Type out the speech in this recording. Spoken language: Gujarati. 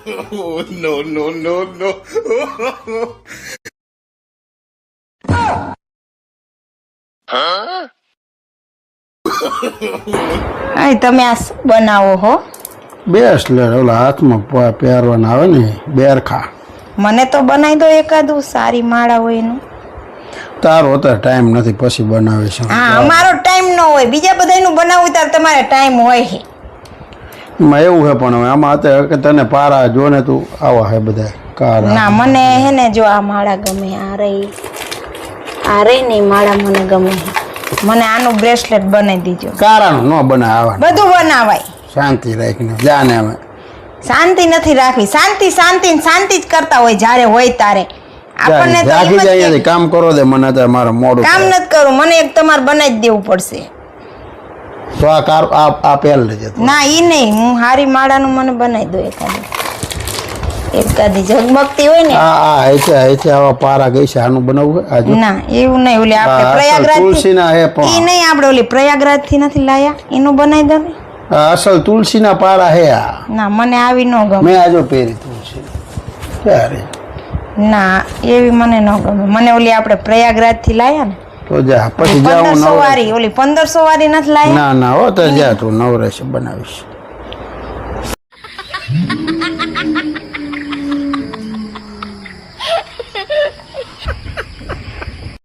Oh, no, no, no, no. આ તમે આ શું બનાવો હો? બેસ લે ઓલા હાથમાં પહેરવાના આવે ને બેરખા. મને તો બનાવી દો એકાદું સારી માળા હોય એનું. તારો અત્યારે ટાઈમ નથી, પછી બનાવીશું. હા, અમારો ટાઈમ ન હોય, બીજા બધાનું બનાવવું ત્યારે તમારે ટાઈમ હોય છે. એમાં એવું છે પણ હવે આમાં અત્યારે કે તને પારા જો ને તું આવા હે બધા કારા. ના, મને હે ને જો આ માળા ગમે, આ રહી ને માળા મને ગમે. મને આનું બ્રેસલેટ બનાવી દીજો. કારાનું ન બનાવે, બધું બનાવાય. શાંતિ રાખીને જાને અમે શાંતિ નથી રાખવી. શાંતિ શાંતિ શાંતિ જ કરતા હોય જ્યારે હોય તારે. આપણને તો રાખી એમ જ જાય કે કામ કરો દે. મને અત્યારે મારે મોડું કામ નથી કરું, મને એક તમારે બનાવી જ દેવું પડશે. તો આ કાર આ પહેલ લેજે. ના, ઈ નહીં, હું હારી માળાનું મને બનાવી દો એકાદી ઝગમગતી હોય ને. હા આવા પારા ગઈ છે, આનું બનાવવું આ જો. ના, એવું નહીં. ઓલી આપણે પ્રયાગરાજ તુલસીના હે પણ ઈ નહીં, આપણે ઓલી પ્રયાગરાજ થી નથી લાયા, એનું બનાવી દો ને. આ અસલ તુલસીના પારા હે આ. ના, મને આવી ન ગમે. મેં આજો પહેરી તુલસી ત્યારે. ના, એવી મને ન ગમે. મને ઓલી આપણે પ્રયાગરાજ થી લાયા ને તો જા પછી જાઉં 1500 વાળી, ઓલી 1500 વાળી નથી લાયા. ના હો તો જા તું નવરેશ બનાવીશ.